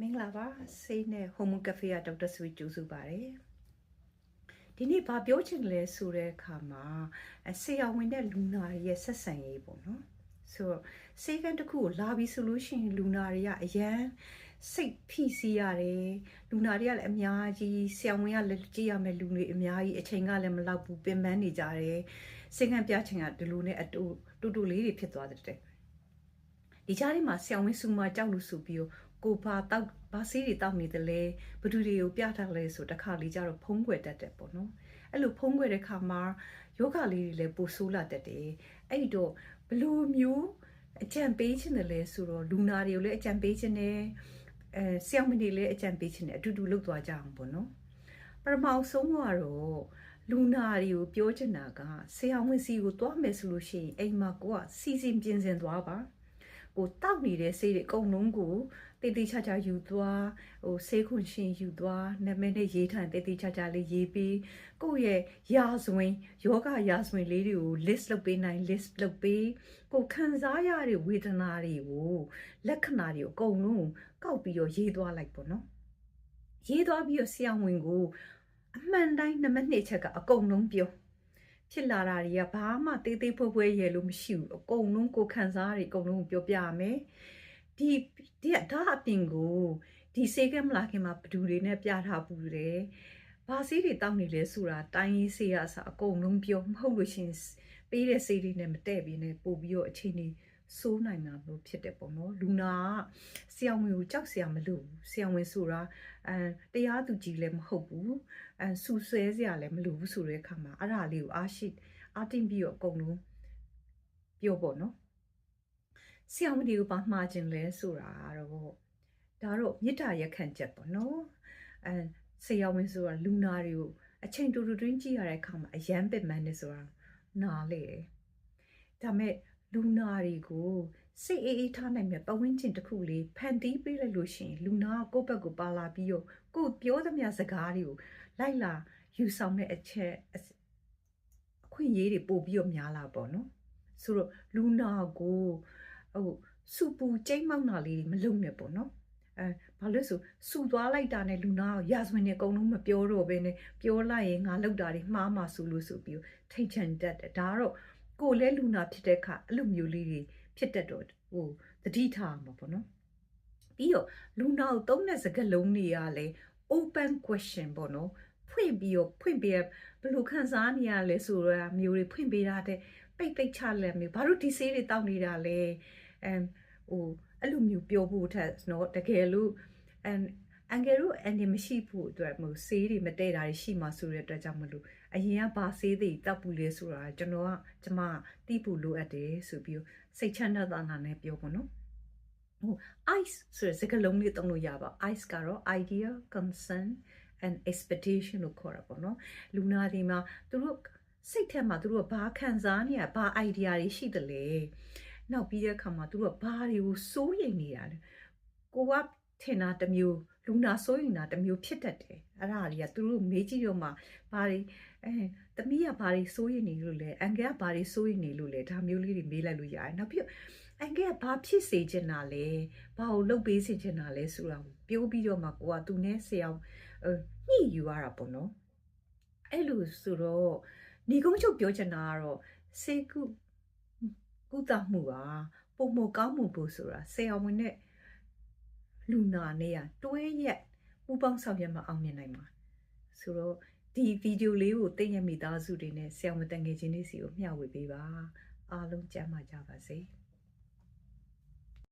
မင်္ဂလာပါဆေးနဲ့ဟိုမွန်ကဖေးကဒေါက်တာဆွေကျူစုပါတယ်ဒီနေ့ဗာပြောချင်လဲဆိုတဲ့အခါမှာဆေးရဝင်တဲ့လူနာရဲ့ဆက်ဆံရေးပေါ့နော်ဆိုတော့ဆေးကန်တစ်ခုကိုလာပြီးဆိုလို့ရှိရင်လူနာတွေကအရန်စိတ်ဖိစီးရတယ်လူနာတွေကလည်းအများကြီးဆရာဝန်ကလည်းကြည့်ရမယ်လူတွေအများကြီးအချိန်ကလည်းမလောက်ဘူးပင်ပန်းနေကြတယ်ဆေးကန်ပြချင်ကဒီလိုနဲ့အတူလေးတွေဖြစ်သွားတဲ့ဒီကြားထဲမှာဆရာဝန်စုမကြောက်လို့ဆိုပြီးကိုဘာဆေးတွေတောက်နေတယ်လဲဘသူတွေကိုပြထားလဲဆိုတခါလေးကြတော့ဖုံးကွယ်တတ်တယ်ပေါ့နော်အဲ့လိုဖုံးကွယ်တဲ့ခါမှာယောဂလေးတွေလည်းပိုဆိုးလာတတ်တယ်အဲ့တော့ဘလိုမျိုးအကြံပေးခြင်းတယ်လဲဆိုတော့လူနာတွေကိုလည်းအကြံပေးခြင်းနဲ့ဆရာဝန်တွေလည်းအကြံပေးခြင်းနဲ့အတူတူလုပ်သွားကြအောင်ပေါ့နော်ပထမဆုံးကတော့လူနာတွေကိုပြောချင်တာကဆရာဝန်စီကိုတွားမယ်ဆိုလို့ရှိရင်အိမ်မှာကိုကစီစဉ်ပြင်ဆင်သွားပါကိုတောက်နေတဲ့ဆေးတွေအကုန်လုံးကိုတေးသေးချာချာယူသွားဆေးခွန်ရှင်ယူသွားနာမည်နဲ့ရေးထိုင်တေးသေးချာချာလေးရေးပြီးကိုယ့်ရဲ့ရာဇဝင်ယောဂရာဇဝင်လေးတွေကို list လုပ်ပေးနိုင် list လုပ်ပေးကိုခံစားရတဲ့ဝေဒနာတွေကိုလက္ခဏာတွေကိုအကုန်လုံးကောက်ပြီးတော့ရေးသွားလိုက်ပေါ့နော်ရေးသွားပြီးတော့ဆရာဝန်ကိုအမှန်တိုင်းနံပါတ်2ချက်ကအကုန်လုံးပြောဖြစ်လာတာတွေကဘာမှတေးသေးဖွဲဖွဲရဲလို့မရှိဘူးအကုန်လုံးကိုခံစားရအကုန်လုံးပြောပြရမယ်ဒီဒါအပြင်ကိုဒီဆေးကမလာခင်မှာဘဒူတွေနဲ့ပြထားပူတယ်ဘာဆေးတွေတောက်နေလဲဆိုတာတိုင်းရေးဆေးရအစားအကုန်လုံးပြောမဟုတ်လို့ရှင်ပေးတဲ့ဆေးတွေနဲ့မတည့်ပြီးနဲ့ပို့ပြီးတော့အခြေအနေစိုးနိုင်တာလို့ဖြစ်တယ်ပေါ့နော်လူနာကဆရာဝန်ကိုကြောက်ဆရာမလို့ဆရာဝန်ဆိုတာတရားသူကြီးလည်းမဟုတ်ဘူးဆူဆွဲစရာလည်းမလိုဘူးဆိုတဲ့အခါမှာအဲ့ဒါလေးကိုအားတင်းပြီးတော့အကုန်လုံးပြောပေါ့နော်ဆရာဝန်တွေကိုပါမှားခြင်းလဲဆိုတာတော့ဒါတော့မေတ္တာရက်ခံချက်ပေါ့နော်ဆရာဝန်ဆိုတာလူနာတွေကိုအချိန်တူတူတွင်းကြည့်ရတဲ့အခါမှာအယမ်းပင်ပန်းနေဆိုတာနားလေဒါမဲ့လူနာတွေကိုစိတ်အေးထားနိုင်မဲ့ပတ်ဝန်းကျင်တစ်ခုလေးဖန်တီးပေးလိုက်လို့ရှိရင်လူနာကကိုယ့်ဘက်ကိုပါလာပြီးတော့ကိုပြောသမျှစကားတွေကိုလိုက်လာယူဆောင်တဲ့အချက်အခွင့်အရေးတွေပို့ပြီးတော့များလာပေါ့နော်ဆိုတော့လူနာကိုစူပူကျိတ်မောက်တာလေးမလုပ်နဲ့ပေါ့နော်ဘာလို့ဆိုစူသွားလိုက်တာနဲ့လူနာကိုရာဇဝင်တွေအကုန်လုံးမပြောတော့ဘဲနဲ့ပြောလိုက်ရင်ငါလောက်တာတွေမှားမှဆိုလို့ဆိုပြီးထိတ်ချန်တတ်တယ်ဒါကတော့ကိုလဲလူနာဖြစ်တဲ့အခါအဲ့လိုမျိုးလေးတွေဖြစ်တတ်တော့သတိထားမှာပေါ့နော်ပြီးတော့လူနာကိုသုံးတဲ့စကားလုံးတွေကလည်း open question ပေါ့နော်ဖွင့်ပြီးဘယ်လိုခံစားနေရလဲဆိုတော့မျိုးတွေဖွင့်ပေးတာတဲ့ပိတ်ချလဲမျိုးဘာလို့ဒီဆေးတွေတောက်နေတာလဲအဲ့လိုမျိုးပြောဖို့ထက်နော်တကယ်လို့အန်ဂယ်တို့အန်ဒီမရှိဖို့အတွက်မျိုးဆေးတွေမတည့်တာရှိမှဆိုတဲ့အတွက်ကြောင့်မလို့အရင်ကဘာဆေးတွေတောက်ပူလဲဆိုတာကျမသိဖို့လိုအပ်တယ်ဆိုပြီးစိတ်ချမ်းသာတာနဲ့ပြောပေါ့နော်ice ဆိုတဲ့စကားလုံးလေးသုံးလို့ရပါ ice ကတော့ idea concern and expectation လို့ခေါ်တာပေါ့နော်လူနာတွေမှာသူတို့စိတ်ထဲမှာသူတို့ဘာခံစားနေရဘာ idea တွေရှိတယ်လဲနောက်ပြီးတဲ့အခါမှာသူတို့ဘာတွေကိုစိုးရိမ်နေတာလဲကိုကထင်တာတစ်မျိုးလူနာစိုးရိမ်တာတစ်မျိုးဖြစ်တတ်တယ်အဲ့ဒါတွေကသူတို့မေးကြည့်တော့မှဘာတွေသမီးကဘာတွေစိုးရိမ်နေလို့လဲအန်ကယ်ကဘာတွေစိုးရိမ်နေလို့လဲဒါမျိုးလေးတွေမေးလိုက်လို့ရတယ်နောက်ပြီးအန်ကယ်ကဘာဖြစ်စေချင်တာလဲဘာကိုလုပ်ပေးစေချင်တာလဲဆိုတာပြောပြီးတော့မှကိုကသူနဲ့ဆရာညှိယူရတာပေါ့နော်အဲ့လိုဆိုတော့ညီကုန်းချုပ်ပြောချင်တာကတော့စေကုသမှုပါပုံမကောင်းမှုဖို့ဆိုတာဆရာဝန်နဲ့လူနာနဲ့တွဲရက်ပူပေါင်းဆောင်ရွက်မှအောင်မြင်နိုင်မှာဆိုတော့ဒီဗီဒီယိုလေးကိုသိရမိသားစုတွေနဲ့ဆရာဝန်တန်ငယ်ချင်းတွေစီကိုမျှဝေပေးပါအားလုံးကျန်းမာကြပါစေ။